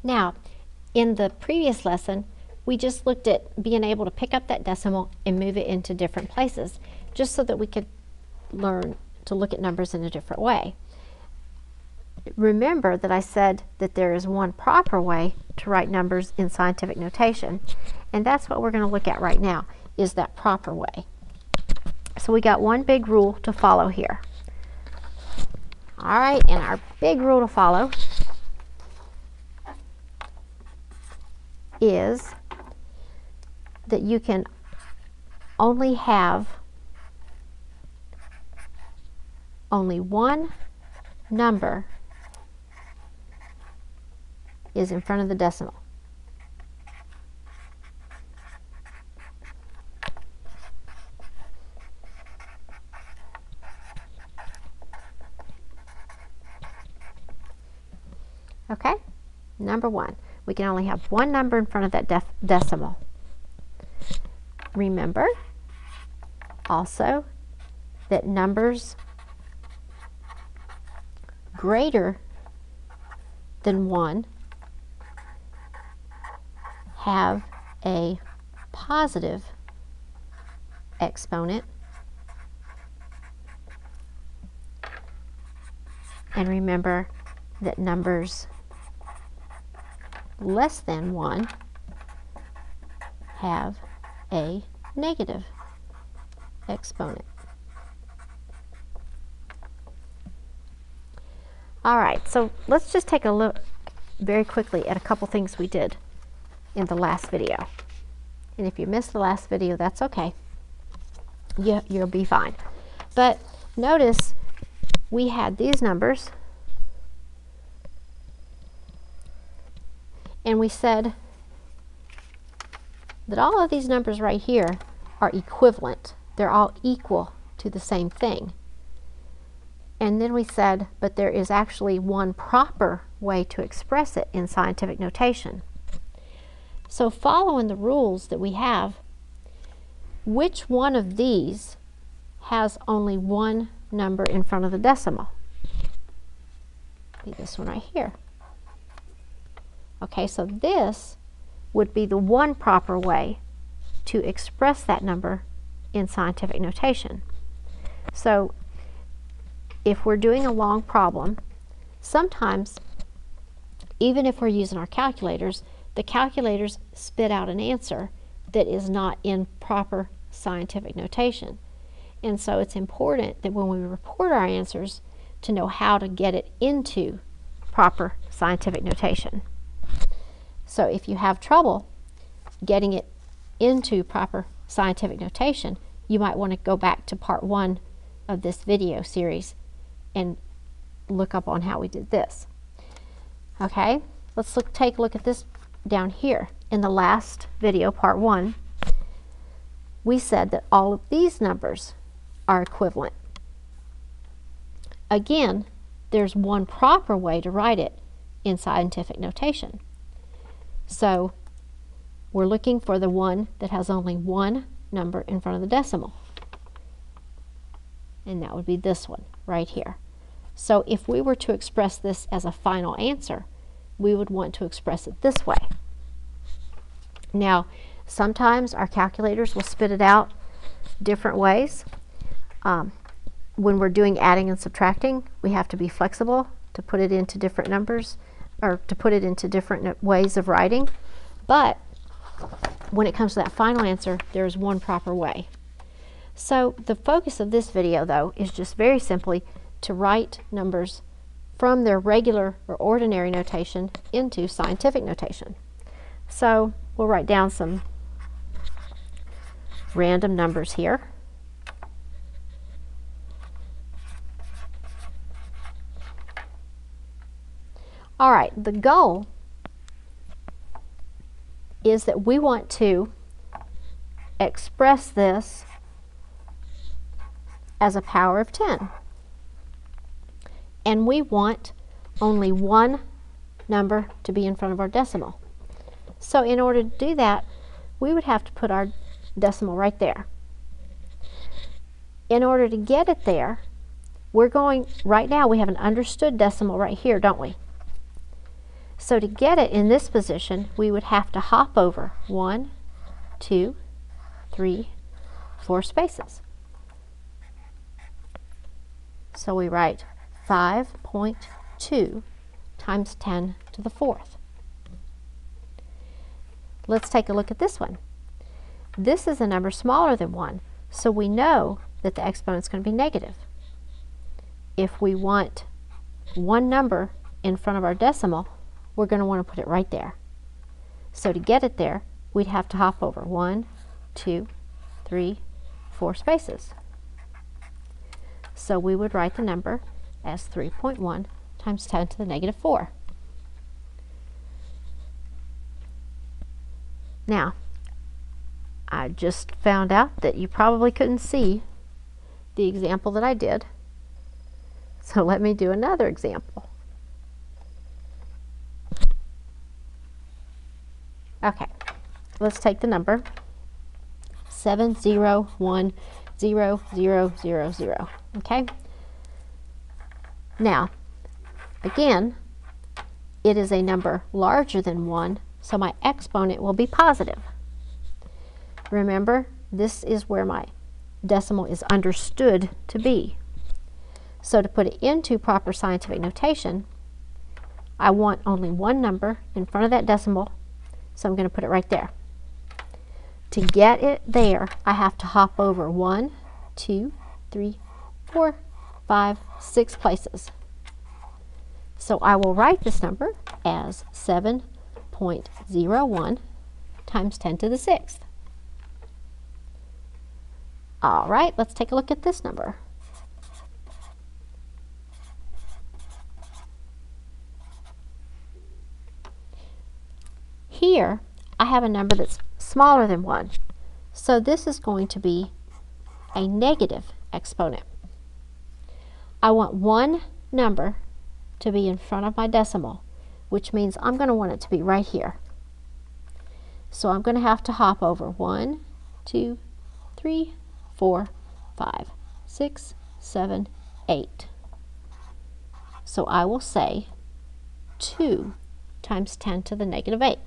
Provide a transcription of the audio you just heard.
Now, in the previous lesson, we just looked at being able to pick up that decimal and move it into different places, just so that we could learn to look at numbers in a different way. Remember that I said that there is one proper way to write numbers in scientific notation, and that's what we're going to look at right now, is that proper way. So we got one big rule to follow here. All right, and our big rule to follow is that you can only have only one number is in front of the decimal. Okay, number one, we can only have one number in front of that decimal. Remember also that numbers greater than 1 have a positive exponent, and remember that numbers less than 1 have a negative exponent. All right, so let's just take a look very quickly at a couple things we did in the last video. And if you missed the last video, that's okay. You'll be fine. But notice we had these numbers, and we said that all of these numbers right here are equivalent. They're all equal to the same thing. And then we said, but there is actually one proper way to express it in scientific notation. So following the rules that we have, which one of these has only one number in front of the decimal? Be this one right here. Okay, so this would be the one proper way to express that number in scientific notation. So if we're doing a long problem, sometimes, even if we're using our calculators, the calculators spit out an answer that is not in proper scientific notation. And so it's important that when we report our answers to know how to get it into proper scientific notation. So if you have trouble getting it into proper scientific notation, you might want to go back to part 1 of this video series and look up on how we did this. Okay, let's take a look at this down here. In the last video, part 1, we said that all of these numbers are equivalent. Again, there's one proper way to write it in scientific notation. So we're looking for the one that has only one number in front of the decimal. And that would be this one right here. So if we were to express this as a final answer, we would want to express it this way. Now, sometimes our calculators will spit it out different ways. When we're doing adding and subtracting, we have to be flexible to put it into different numbers, or to put it into different ways of writing. But when it comes to that final answer, there is one proper way. So the focus of this video, though, is just very simply to write numbers from their regular or ordinary notation into scientific notation. So we'll write down some random numbers here. All right, the goal is that we want to express this as a power of 10. And we want only one number to be in front of our decimal. So in order to do that, we would have to put our decimal right there. In order to get it there, we're going, right now we have an understood decimal right here, don't we? So to get it in this position, we would have to hop over 1, 2, 3, 4 spaces. So we write 5.2 times 10 to the 4th. Let's take a look at this one. This is a number smaller than 1, so we know that the exponent is going to be negative. If we want one number in front of our decimal, we're going to want to put it right there. So to get it there, we'd have to hop over 1, 2, 3, 4 spaces. So we would write the number as 3.1 times 10 to the negative 4. Now, I just found out that you probably couldn't see the example that I did. So let me do another example. Okay, let's take the number 7010000. Okay? Now, again, it is a number larger than 1, so my exponent will be positive. Remember, this is where my decimal is understood to be. So to put it into proper scientific notation, I want only one number in front of that decimal, so I'm going to put it right there. To get it there, I have to hop over 1, 2, 3, 4, 5, 6 places. So I will write this number as 7.01 times 10 to the 6th. All right, let's take a look at this number. Here, I have a number that's smaller than 1. So this is going to be a negative exponent. I want one number to be in front of my decimal, which means I'm going to want it to be right here. So I'm going to have to hop over 1, 2, 3, 4, 5, 6, 7, 8. So I will say 2 times 10 to the negative 8.